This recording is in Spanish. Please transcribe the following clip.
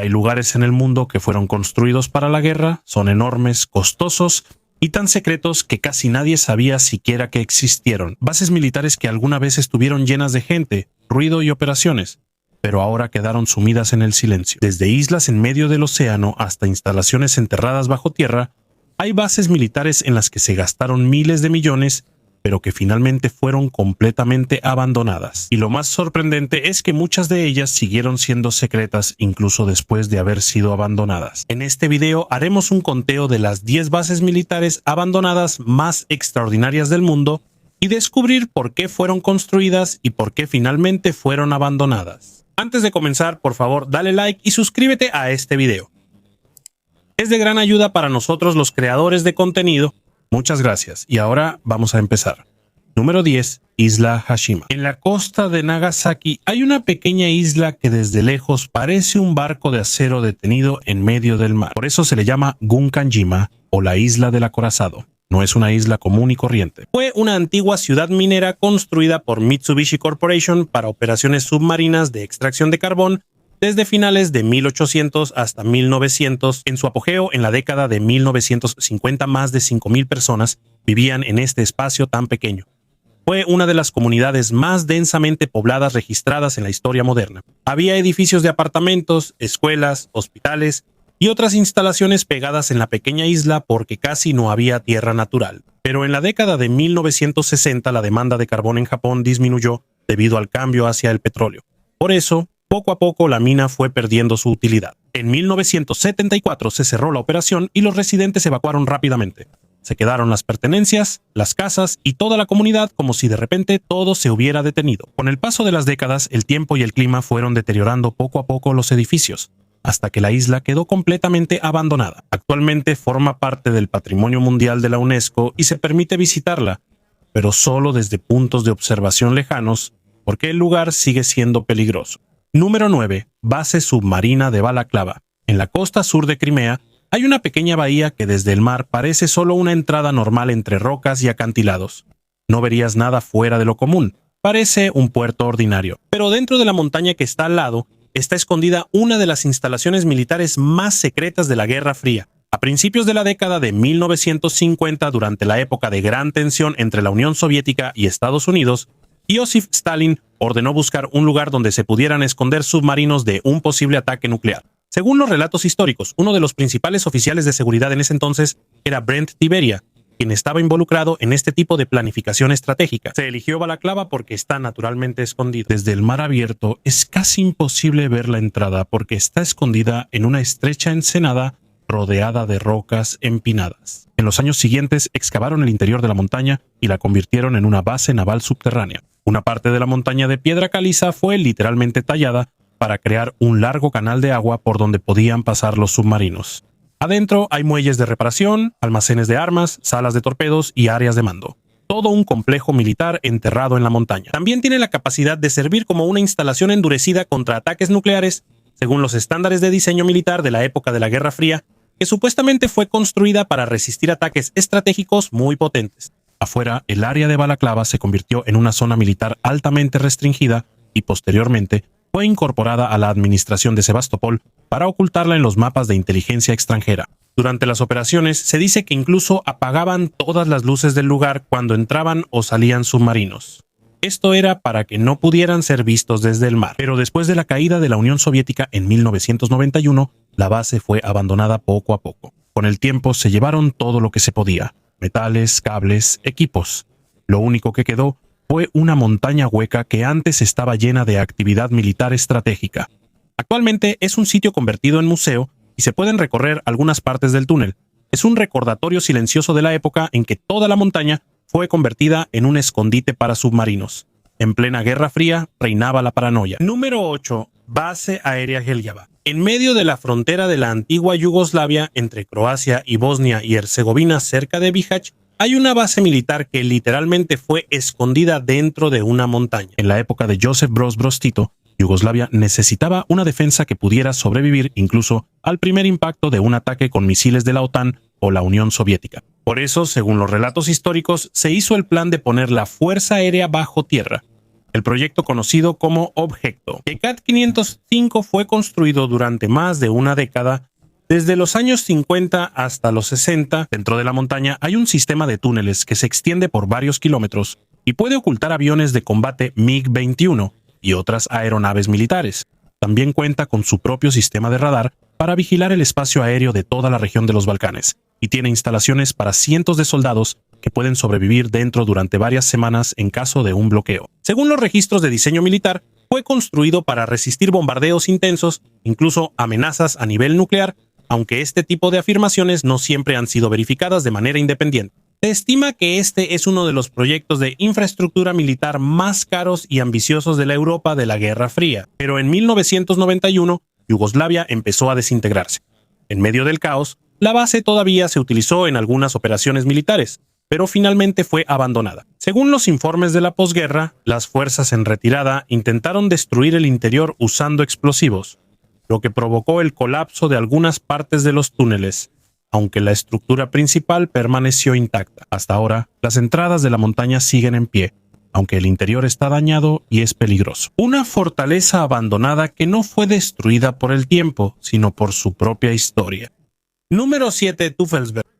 Hay lugares en el mundo que fueron construidos para la guerra, son enormes, costosos y tan secretos que casi nadie sabía siquiera que existieron. Bases militares que alguna vez estuvieron llenas de gente, ruido y operaciones, pero ahora quedaron sumidas en el silencio. Desde islas en medio del océano hasta instalaciones enterradas bajo tierra, hay bases militares en las que se gastaron miles de millones, pero que finalmente fueron completamente abandonadas. Y lo más sorprendente es que muchas de ellas siguieron siendo secretas incluso después de haber sido abandonadas. En este video haremos un conteo de las 10 bases militares abandonadas más extraordinarias del mundo y descubrir por qué fueron construidas y por qué finalmente fueron abandonadas. Antes de comenzar, por favor, dale like y suscríbete a este video. Es de gran ayuda para nosotros los creadores de contenido. Muchas gracias. Y ahora vamos a empezar. Número 10. Isla Hashima. En la costa de Nagasaki hay una pequeña isla que desde lejos parece un barco de acero detenido en medio del mar. Por eso se le llama Gunkanjima o la isla del acorazado. No es una isla común y corriente. Fue una antigua ciudad minera construida por Mitsubishi Corporation para operaciones submarinas de extracción de carbón desde finales de 1800 hasta 1900. En su apogeo, en la década de 1950, más de 5,000 personas vivían en este espacio tan pequeño. Fue una de las comunidades más densamente pobladas registradas en la historia moderna. Había edificios de apartamentos, escuelas, hospitales y otras instalaciones pegadas en la pequeña isla porque casi no había tierra natural. Pero en la década de 1960 la demanda de carbón en Japón disminuyó debido al cambio hacia el petróleo. Por eso, poco a poco la mina fue perdiendo su utilidad. En 1974 se cerró la operación y los residentes evacuaron rápidamente. Se quedaron las pertenencias, las casas y toda la comunidad como si de repente todo se hubiera detenido. Con el paso de las décadas, el tiempo y el clima fueron deteriorando poco a poco los edificios, hasta que la isla quedó completamente abandonada. Actualmente forma parte del Patrimonio Mundial de la UNESCO y se permite visitarla, pero solo desde puntos de observación lejanos, porque el lugar sigue siendo peligroso. Número 9. Base submarina de Balaklava. En la costa sur de Crimea hay una pequeña bahía que desde el mar parece solo una entrada normal entre rocas y acantilados. No verías nada fuera de lo común, parece un puerto ordinario. Pero dentro de la montaña que está al lado, está escondida una de las instalaciones militares más secretas de la Guerra Fría. A principios de la década de 1950, durante la época de gran tensión entre la Unión Soviética y Estados Unidos, Joseph Stalin ordenó buscar un lugar donde se pudieran esconder submarinos de un posible ataque nuclear. Según los relatos históricos, uno de los principales oficiales de seguridad en ese entonces era Brent Tiberia, quien estaba involucrado en este tipo de planificación estratégica. Se eligió Balaklava porque está naturalmente escondido. Desde el mar abierto es casi imposible ver la entrada porque está escondida en una estrecha ensenada rodeada de rocas empinadas. En los años siguientes excavaron el interior de la montaña y la convirtieron en una base naval subterránea. Una parte de la montaña de piedra caliza fue literalmente tallada para crear un largo canal de agua por donde podían pasar los submarinos. Adentro hay muelles de reparación, almacenes de armas, salas de torpedos y áreas de mando. Todo un complejo militar enterrado en la montaña. También tiene la capacidad de servir como una instalación endurecida contra ataques nucleares, según los estándares de diseño militar de la época de la Guerra Fría, que supuestamente fue construida para resistir ataques estratégicos muy potentes. Afuera, el área de Balaklava se convirtió en una zona militar altamente restringida y posteriormente fue incorporada a la administración de Sebastopol para ocultarla en los mapas de inteligencia extranjera. Durante las operaciones se dice que incluso apagaban todas las luces del lugar cuando entraban o salían submarinos. Esto era para que no pudieran ser vistos desde el mar. Pero después de la caída de la Unión Soviética en 1991, la base fue abandonada poco a poco. Con el tiempo se llevaron todo lo que se podía: metales, cables, equipos. Lo único que quedó fue una montaña hueca que antes estaba llena de actividad militar estratégica. Actualmente es un sitio convertido en museo y se pueden recorrer algunas partes del túnel. Es un recordatorio silencioso de la época en que toda la montaña fue convertida en un escondite para submarinos. En plena Guerra Fría reinaba la paranoia. Número 8. Base aérea Geljava. En medio de la frontera de la antigua Yugoslavia entre Croacia y Bosnia y Herzegovina, cerca de Bihać, hay una base militar que literalmente fue escondida dentro de una montaña. En la época de Josip Broz Tito, Yugoslavia necesitaba una defensa que pudiera sobrevivir incluso al primer impacto de un ataque con misiles de la OTAN o la Unión Soviética. Por eso, según los relatos históricos, se hizo el plan de poner la Fuerza Aérea bajo tierra. el proyecto conocido como Objeto. El CAD 505 fue construido durante más de una década. Desde los años 50 hasta los 60, dentro de la montaña hay un sistema de túneles que se extiende por varios kilómetros y puede ocultar aviones de combate MiG-21 y otras aeronaves militares. También cuenta con su propio sistema de radar para vigilar el espacio aéreo de toda la región de los Balcanes y tiene instalaciones para cientos de soldados que pueden sobrevivir dentro durante varias semanas en caso de un bloqueo. Según los registros de diseño militar, fue construido para resistir bombardeos intensos, incluso amenazas a nivel nuclear, aunque este tipo de afirmaciones no siempre han sido verificadas de manera independiente. Se estima que este es uno de los proyectos de infraestructura militar más caros y ambiciosos de la Europa de la Guerra Fría, pero en 1991 Yugoslavia empezó a desintegrarse. En medio del caos, la base todavía se utilizó en algunas operaciones militares, pero finalmente fue abandonada. Según los informes de la posguerra, las fuerzas en retirada intentaron destruir el interior usando explosivos, lo que provocó el colapso de algunas partes de los túneles, aunque la estructura principal permaneció intacta. Hasta ahora, las entradas de la montaña siguen en pie, aunque el interior está dañado y es peligroso. Una fortaleza abandonada que no fue destruida por el tiempo, sino por su propia historia. Número 7. Teufelsberg.